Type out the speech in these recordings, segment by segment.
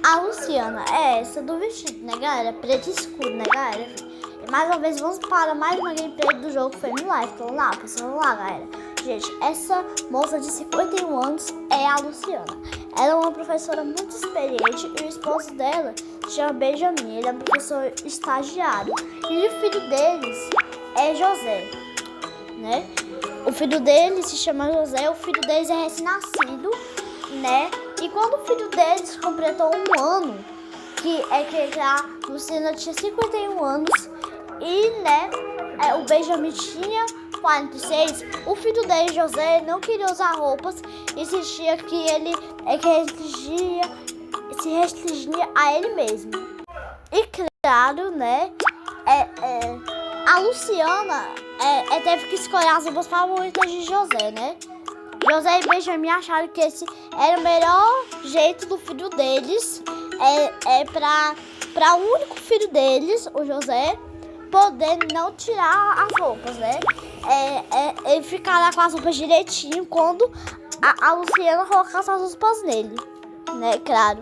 A Luciana é essa do vestido, né, galera? Preto escuro, né, galera? E mais uma vez, vamos para mais uma gameplay do jogo Family Life. Vamos lá, galera. Gente, essa moça de 51 anos é a Luciana. Ela é uma professora muito experiente e o esposo dela se chama Benjamin. Ele é um professor estagiário. E o filho deles é José, né? O filho deles se chama José, o filho deles é recém-nascido, né? E quando o filho deles completou um ano, que a Luciana tinha 51 anos e, né, o Benjamin tinha 46, o filho dele, José, não queria usar roupas e sentia que ele se restringia a ele mesmo. E claro, né, a Luciana teve que escolher as roupas favoritas de José, né? José e Benjamin acharam que esse era o melhor jeito do filho deles, para o único filho deles, o José, poder não tirar as roupas, né? Ele ficar com as roupas direitinho quando a Luciana colocasse as roupas nele, né? Claro.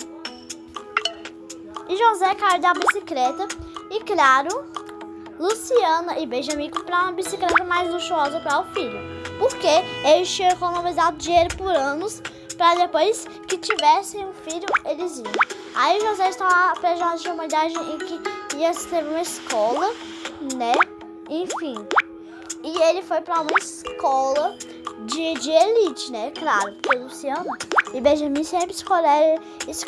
E José caiu da bicicleta e, claro, Luciana e Benjamin compraram uma bicicleta mais luxuosa para o filho, porque eles tinham economizado dinheiro por anos para depois que tivessem um filho, eles iam. Aí José estava prestes de uma idade em que ia ter uma escola, né? Enfim. E ele foi para uma escola de elite, né? Claro, porque Luciana e Benjamin sempre escolheram as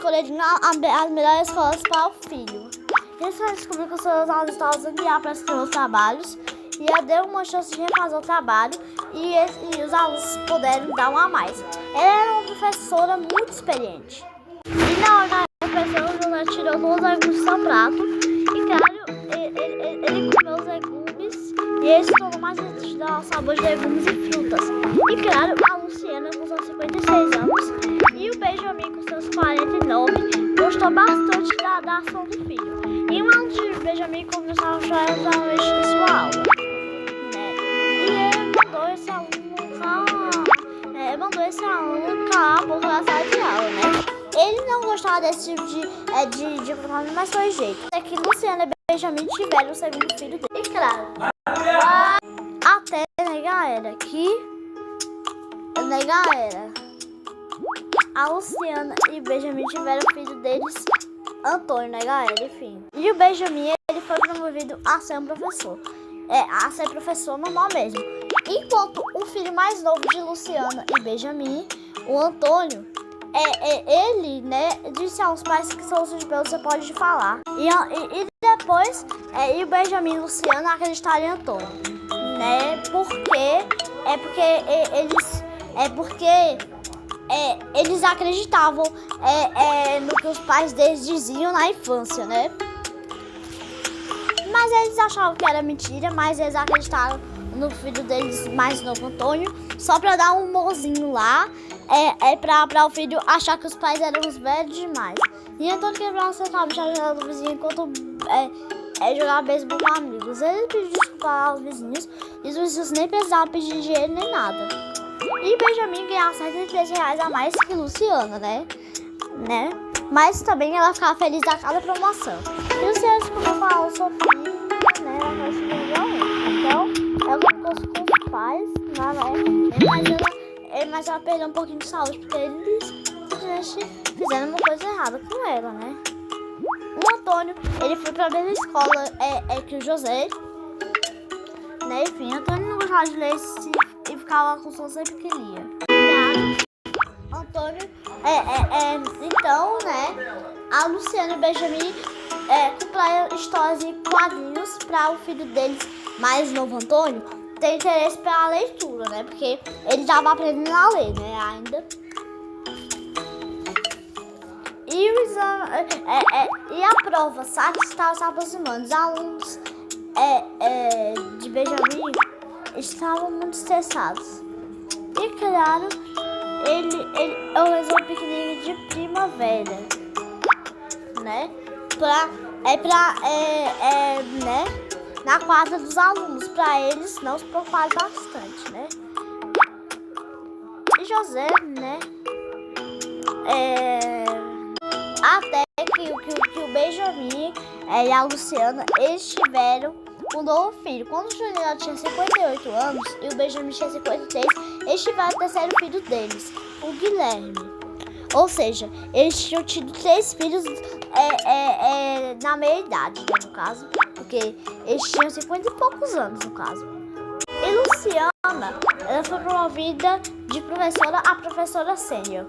melhores escolas para o filho. Eles descobriram que os seus alunos estavam usando IA para escrever os trabalhos e ela deu uma chance de refazer o trabalho e os alunos puderam dar um a mais. Ela era uma professora muito experiente. E na hora da refeição, ela tirou todos os legumes do seu prato e, claro, ele comeu os legumes e ele se tornou mais resistente ao sabor de legumes e frutas. E, claro, a Luciana, com seus 56 anos, e o Benjamin, com seus 49, gostou bastante da ação do filho. E um aluno de Benjamin começou a chorar exatamente em sua aula, né? E ele mandou esse aluno calar a boca da sala de aula, né? Ele não gostava desse tipo de comportamento, mas foi jeito. É que Luciana e Benjamin tiveram o segundo filho dele. E claro, até, né, galera, a Luciana e Benjamin tiveram o filho deles, Antônio, né, galera? Enfim. E o Benjamin, ele foi promovido a ser um professor. A ser professor normal mesmo. Enquanto o filho mais novo de Luciana e Benjamin, o Antônio, ele, né, disse aos pais que são os de Deus, você pode falar. E depois, o Benjamin e Luciana acreditaram em Antônio, né? Eles acreditavam no que os pais deles diziam na infância, né? Mas eles achavam que era mentira, mas eles acreditaram no filho deles mais novo, Antônio, só pra dar um humorzinho lá, pra o filho achar que os pais eram os velhos demais. E Antônio quebrava a central da janela do vizinho enquanto jogava beisebol com amigos. Ele pediu desculpa aos vizinhos e os vizinhos nem precisavam pedir dinheiro nem nada. E Benjamin ganhava R$73 a mais que Luciana, né? Mas também ela ficava feliz da cada promoção. E Luciana descobriu com a Sofia, né? Ela foi super então, ela contou com os pais, mas ela perdeu um pouquinho de saúde porque eles fizeram uma coisa errada com ela, né? O Antônio, ele foi pra mesma escola que o José, né? Enfim, Antônio não gostava de ler e ficava com sono sempre que lia. Antônio, então, né? A Luciana e o Benjamin compraram histórias e quadrinhos para o filho deles mais novo, Antônio, ter interesse pela leitura, né? Porque ele estava aprendendo a ler, né? Ainda. E o exame, e a prova, sabe? Estava se aproximando. Os alunos de Benjamin estavam muito estressados. E claro, ele organizou um piquenique de primavera, né? Né? Na quadra dos alunos, para eles não se preocuparem bastante, né? E José, né? Até que o Benjamin e a Luciana, eles tiveram um novo filho. Quando o Juliano tinha 58 anos e o Benjamin tinha 53, eles tiveram o terceiro filho deles, o Guilherme. Ou seja, eles tinham tido 3 filhos na meia idade, né, no caso, porque eles tinham 50 e poucos anos, no caso. E Luciana, ela foi promovida de professora a professora sênior,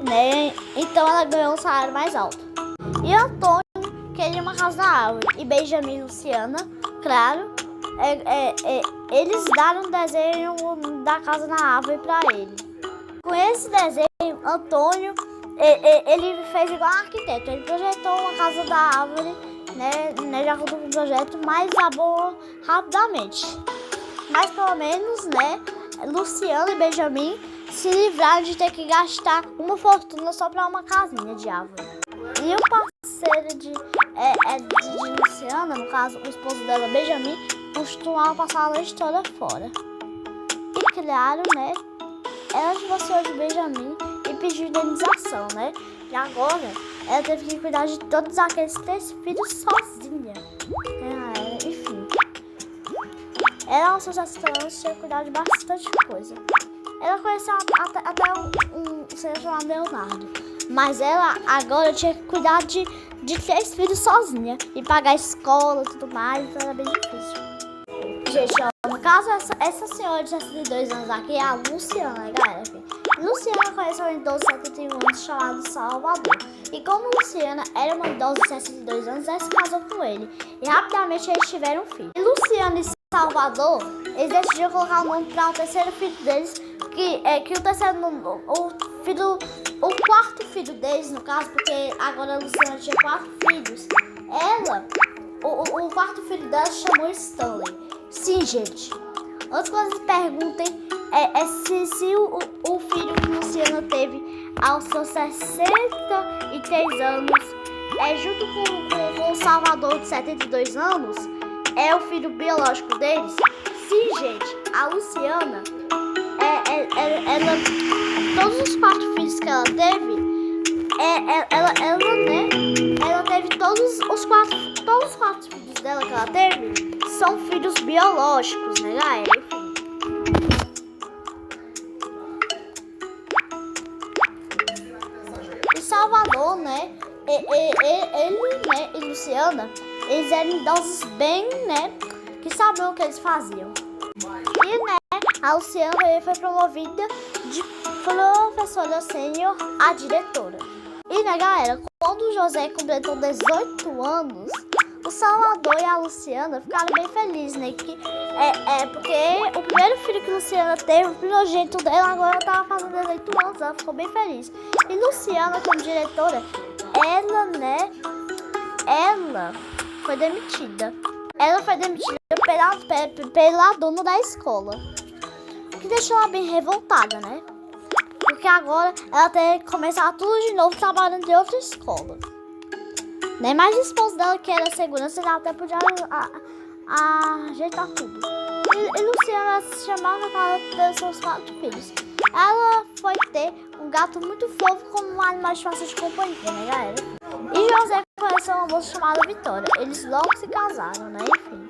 né? Então ela ganhou um salário mais alto. E Antônio queria uma casa na árvore. E Benjamin e Luciana, claro, eles deram um desenho da casa na árvore para ele. Com esse desenho, Antônio, ele fez igual um arquiteto. Ele projetou uma casa da árvore, né, de acordo com o projeto, mas acabou rapidamente. Mas pelo menos, né, Luciana e Benjamin se livraram de ter que gastar uma fortuna só para uma casinha de árvore. E o parceiro de Luciana, no caso o esposo dela, Benjamin, costumava passar a noite toda fora. E claro, né, ela divorciou de Benjamin e pediu indenização, né? E agora ela teve que cuidar de todos aqueles 3 filhos sozinha. Enfim. Ela, aos seus 60 anos, tinha cuidado de bastante coisa. Ela conheceu até um senhor chamado Leonardo. Mas ela agora tinha que cuidar de 3 filhos sozinha. E pagar a escola e tudo mais. Então era bem difícil. Gente, ó, no caso, essa senhora de 62 anos aqui é a Luciana, né, galera? Luciana conheceu um idoso de 71 anos chamado Salvador. E como Luciana era uma idosa de 62 anos, ela se casou com ele. E rapidamente eles tiveram um filho. E Luciana e Salvador, eles decidiram colocar o nome para o terceiro filho deles, que o terceiro, o quarto filho deles, no caso, porque agora a Luciana tinha 4 filhos. O quarto filho dela se chamou Stanley. Sim, gente. Antes que vocês perguntem, se o filho que Luciana teve aos seus 63 anos, junto com o Salvador de 72 anos, é o filho biológico deles? Sim, gente. A Luciana, todos os 4 filhos que ela teve, ela teve todos os 4 filhos dela que ela teve são filhos biológicos, né, galera? Enfim. E Salvador, né, ele, né, e Luciana, eles eram idosos bem, né, que sabiam o que eles faziam. E, né, a Luciana foi promovida de professora sênior a diretora. E, né, galera, quando o José completou 18 anos, o Salvador e a Luciana ficaram bem felizes, né? Porque o primeiro filho que Luciana teve, o primogênito dela, agora estava fazendo 18 anos, ela ficou bem feliz. E Luciana, como diretora, ela foi demitida. Ela foi demitida pela dona da escola, o que deixou ela bem revoltada, né? Porque agora ela tem que começar tudo de novo trabalhando em outra escola. Nem mais o esposo dela, que era segurança, ela até podia ajeitar tudo. E Luciana se chamava pelos seus 4 filhos. Ela foi ter um gato muito fofo como um animal de fácil de companhia, né, galera? E José conheceu uma moça chamada Vitória. Eles logo se casaram, né? Enfim.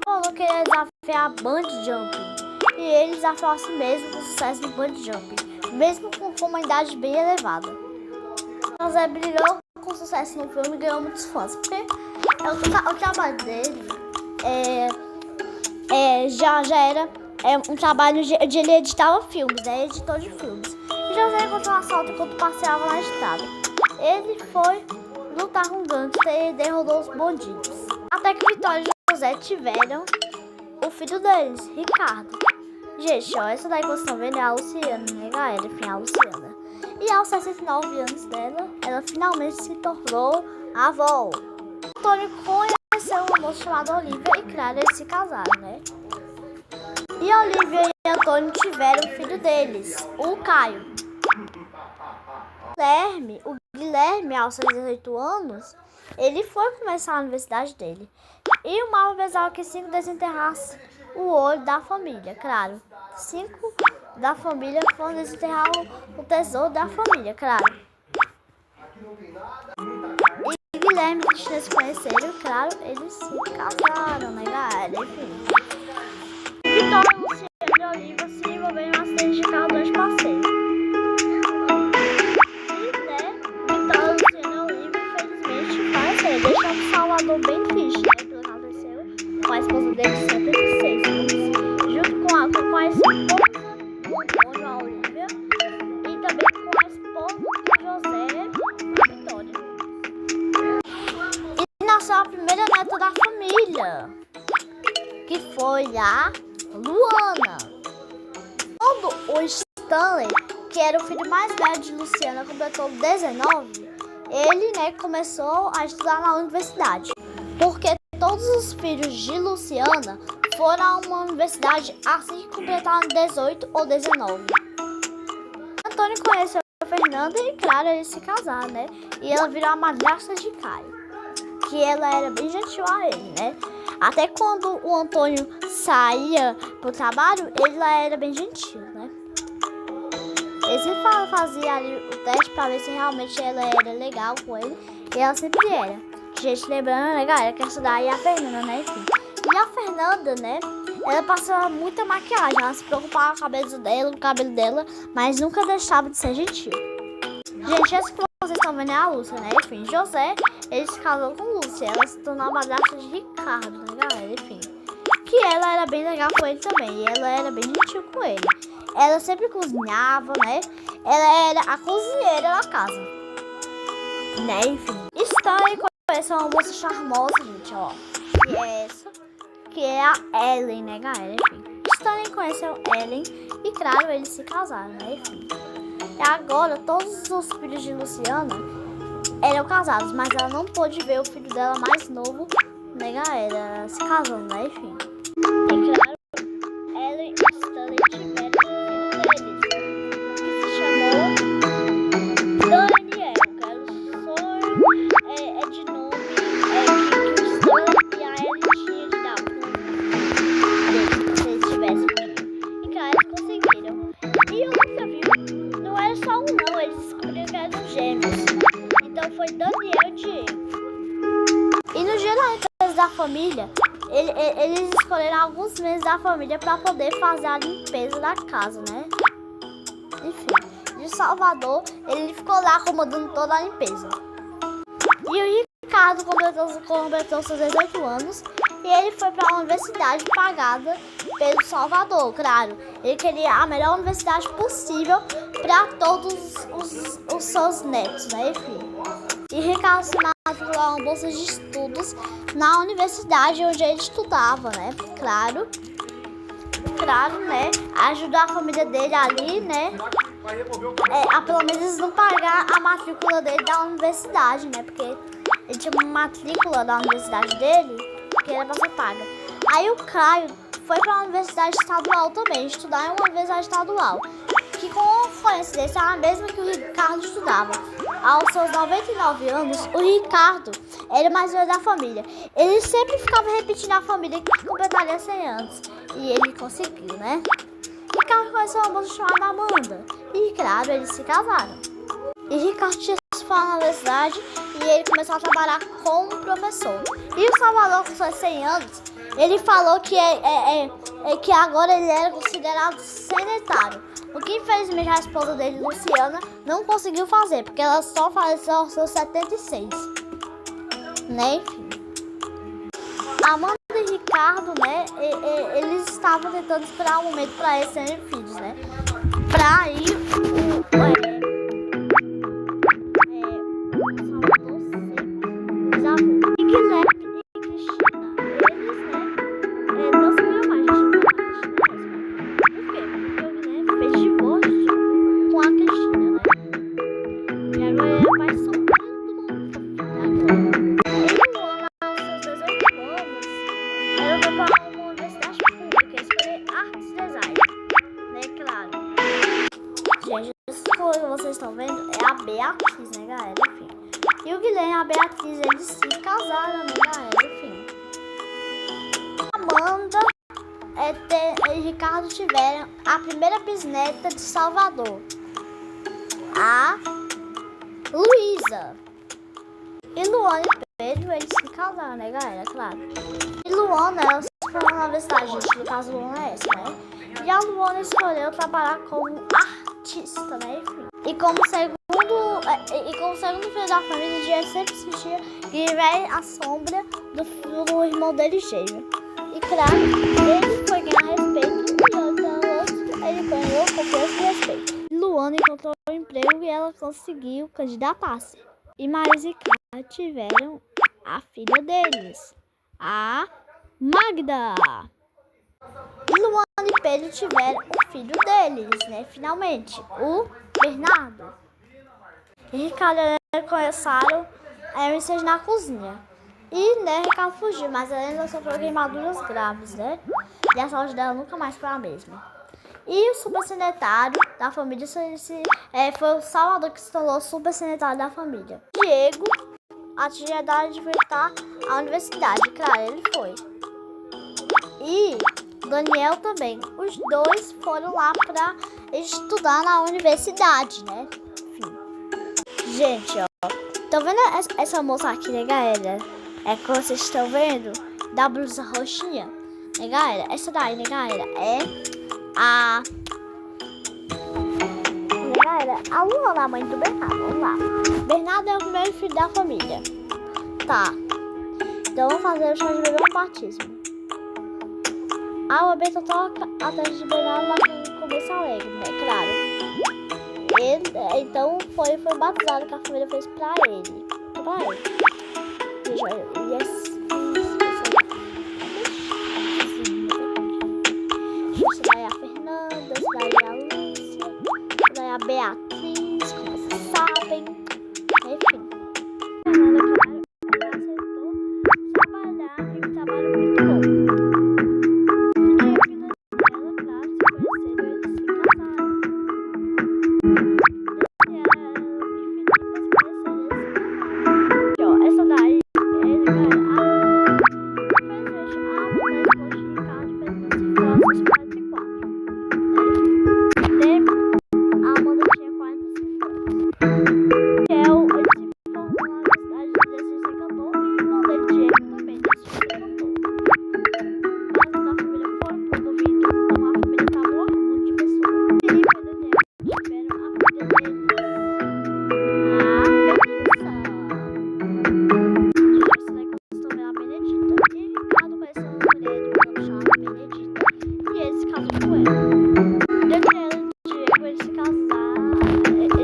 Falou que ia desafiar bungee jumping. E ele desafiou a si mesmo com sucesso no bungee jumping, mesmo com uma idade bem elevada. José brilhou com sucesso no filme e ganhou muitos fãs, porque o trabalho dele já era um trabalho de ele editava filmes, né? Editor de filmes. E José encontrou um assalto enquanto passeava na estrada. Ele foi lutar com gangster e derrotou os bandidos. Até que Vitória e José tiveram o filho deles, Ricardo. Gente, ó, essa daí que vocês estão vendo é a Luciana, né, galera? Enfim, a Luciana. E aos 69 anos dela, ela finalmente se tornou avó. Antônio conheceu uma moça chamada Olivia e, claro, eles se casaram, né? E Olivia e Antônio tiveram o filho deles, o Caio. O Guilherme, aos 18 anos, ele foi começar a universidade dele. E o mal pensava que 5 desenterrasse o olho da família, claro. 5 da família foram desenterrar o tesouro da família, claro. Guilherme e Cristina se conheceram, claro, eles se casaram, né, galera? Enfim. Vitória, Luciano e Olivia se envolveram em um acidente de carro dos parceiros. E, né, Vitória, Luciano e Olivia, infelizmente, faleceram, deixando Salvador bem triste, né, pelo que aconteceu com a esposa dele de 76 anos, junto com a esposa do Antônio, a Olivia, e também com a esposa do José, a Vitória. E nasceu a primeira neta da família, que foi a Luana. Quando o Stanley, que era o filho mais velho de Luciana, completou 19, ele, né, começou a estudar na universidade. Porque todos os filhos de Luciana foram a uma universidade assim que completaram 18 ou 19. Antônio conheceu a Fernanda e, claro, eles se casaram, né? E ela virou a madrasta de Caio, que ela era bem gentil a ele, né? Até quando o Antônio saía pro trabalho, ela era bem gentil, né? Ele sempre fazia ali o teste pra ver se realmente ela era legal com ele. E ela sempre era. Gente, lembrando, né, galera, que essa daí é a Fernanda, né? Enfim. E a Fernanda, né, ela passava muita maquiagem. Ela se preocupava com o cabelo dela, mas nunca deixava de ser gentil. Gente, essa que vocês estão vendo é a Lúcia, né? Enfim, José, ele se casou com Lúcia. Ela se tornou a madrasta de Ricardo, né, galera? Enfim. Que ela era bem legal com ele também. E ela era bem gentil com ele. Ela sempre cozinhava, né? Ela era a cozinheira da casa. Né? Enfim. Stanley conheceu uma moça charmosa, gente, ó. Que é essa. Que é a Ellen, né, galera? Enfim. Stanley conheceu Ellen. E, claro, eles se casaram, né? Enfim. E agora, todos os filhos de Luciana eram casados, mas ela não pôde ver o filho dela mais novo, né, galera? Se casando, né? Enfim. E, claro, Ellen e Stanley tiveram um filho deles, que se chamou Daniel. Que era o sonho de nome que o Stanley e a Ellen tinham de dar pro se eles tivessem filho. E, claro, eles conseguiram. E eu nunca vi. Não era só um, não. Eles descobriram que eram gêmeos. Então foi Daniel e Diego. E no dia da limpeza da família, eles escolheram alguns membros da família para poder fazer a limpeza da casa, né? Enfim, de Salvador, ele ficou lá acomodando toda a limpeza. E o Ricardo completou seus 18 anos e ele foi para a universidade pagada pelo Salvador, claro. Ele queria a melhor universidade possível para todos os seus netos, né? Enfim. E Ricardo se matriculou em uma bolsa de estudos na universidade onde ele estudava, né? Claro, né? Ajudou a família dele ali, né? A pelo menos não pagar a matrícula dele da universidade, né? Porque ele tinha uma matrícula da universidade dele que era pra ser paga. Aí o Caio foi pra universidade estadual também, estudar em uma universidade estadual, que com coincidência era a mesma que o Ricardo estudava. Aos seus 99 anos, o Ricardo era o mais velho da família. Ele sempre ficava repetindo a família que completaria 100 anos. E ele conseguiu, né? Ricardo conheceu uma moça chamada Amanda. E, claro, eles se casaram. E Ricardo tinha se formado na universidade e ele começou a trabalhar como professor. E o Salvador, com seus 100 anos, ele falou que, que agora ele era considerado sedentário. O que, infelizmente, a esposa dele, Luciana, não conseguiu fazer, porque ela só faleceu aos seus 76. Né? Enfim. Amanda e Ricardo, né? Eles estavam tentando esperar um momento para eles serem filhos, né? Pra ir Salvador ser bisavô. E Guilherme e Cristina, eles, né? Não se viram mais, por quê? Porque o Guilherme fez divórcio com a Cristina, né? E agora ele é mais solteiro do mundo. E Luana, aos seus 18 anos, ela foi para uma universidade pública escolher artes e design, né? Claro. Gente, essa coisa que vocês estão vendo é a Beatriz, né, galera? Enfim. E o Guilherme e a Beatriz, eles se casaram, né, galera? Enfim. Amanda e Ricardo tiveram a primeira bisneta de Salvador, a Luísa. E Luana e Pedro, eles se casaram, né, galera? Claro. E Luana, ela se formou na universidade, gente. No caso, Luana é essa, né? E a Luana escolheu trabalhar como artista, né? Enfim. E como segundo filho da família, o Diego sempre sentia que era a sombra do irmão dele gêmeo. E claro, ele foi ganhar respeito e ele ganhou confiança e respeito. Luana encontrou um emprego e ela conseguiu candidatar-se. E Marisa e Clara tiveram a filha deles, a Magda. E Luana e Pedro tiveram o filho deles, né? Finalmente, o Bernardo. E Ricardo e Helena começaram a mexer na cozinha. E, né, Ricardo fugiu, mas ela ainda sofreu queimaduras graves, né? E a saúde dela nunca mais foi a mesma. E o supersanitário da família foi o Salvador que se tornou o supersanitário da família. Diego atingiu a idade de visitar a universidade, claro, ele foi. E Daniel também. Os dois foram lá para estudar na universidade, né? Enfim. Gente, ó. Estão vendo essa moça aqui, né, galera? É que vocês estão vendo da blusa roxinha. Né, galera? Essa daí, né, galera? É a Luana, a mãe do Bernardo. Vamos lá. Bernardo é o primeiro filho da família. Tá. Então vamos fazer o chá de bebê no batismo. A OB toca a testa de Bernardo na começo alegre, né? Claro. Ele, então foi batizado que a família fez pra ele. Veja, ele é a Beatriz, como vocês sabem, enfim. Ela aceitou trabalhar em um trabalho muito bom. E a vida dela, claro, se conheceram, eles se casaram. E essa daí, ele vai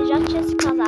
fez a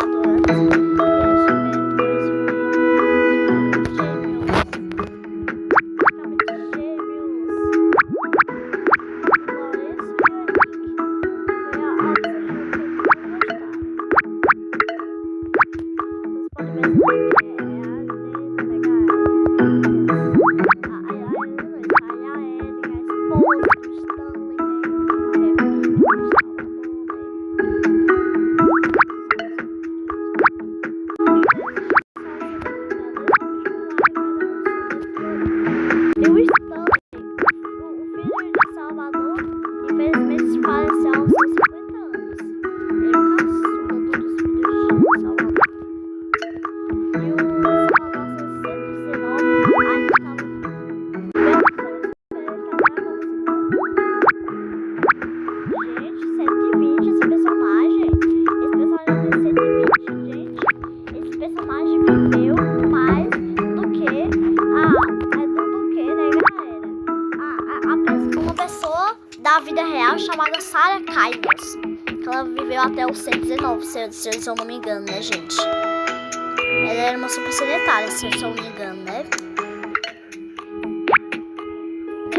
da vida real chamada Sarah Connors. Ela viveu até os 119, se eu não me engano, né, gente? Ela era uma super sedentária, se eu não me engano, né?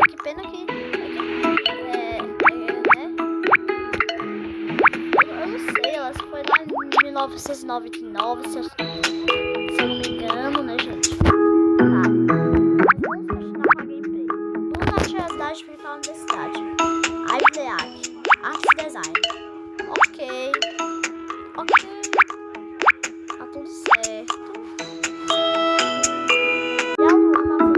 Que pena que... Eu não sei, ela foi lá em 1999, se eu não me engano, né, gente? Tá. Vamos continuar com a gameplay. Duas atividades de ficar na universidade. Ideac, arte e design. Ok. Tá tudo certo. E a Luana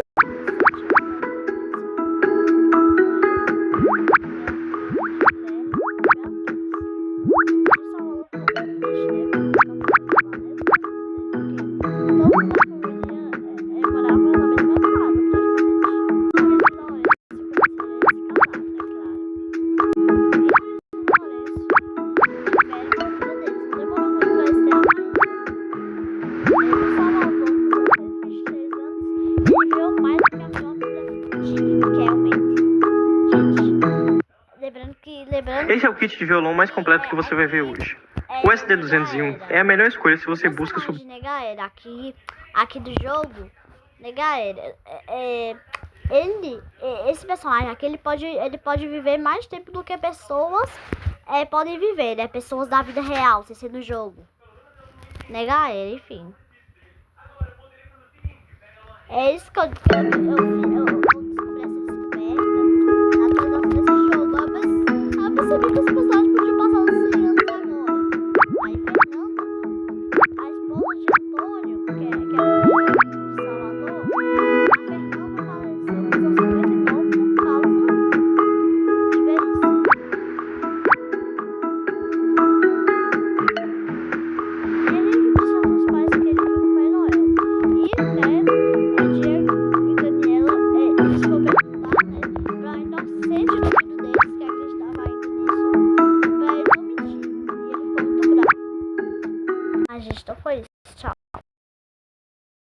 lembrando... Esse é o kit de violão mais completo que você vai ver hoje. O SD201 é a melhor escolha se você busca sobre... Né, galera, aqui do jogo, né, galera, esse personagem aqui, ele pode viver mais tempo do que pessoas podem viver, né, pessoas da vida real, sem ser no jogo, né, galera, enfim. É isso que eu descobri essa descoberta na atualização desse jogo. Eu percebi que esse personagem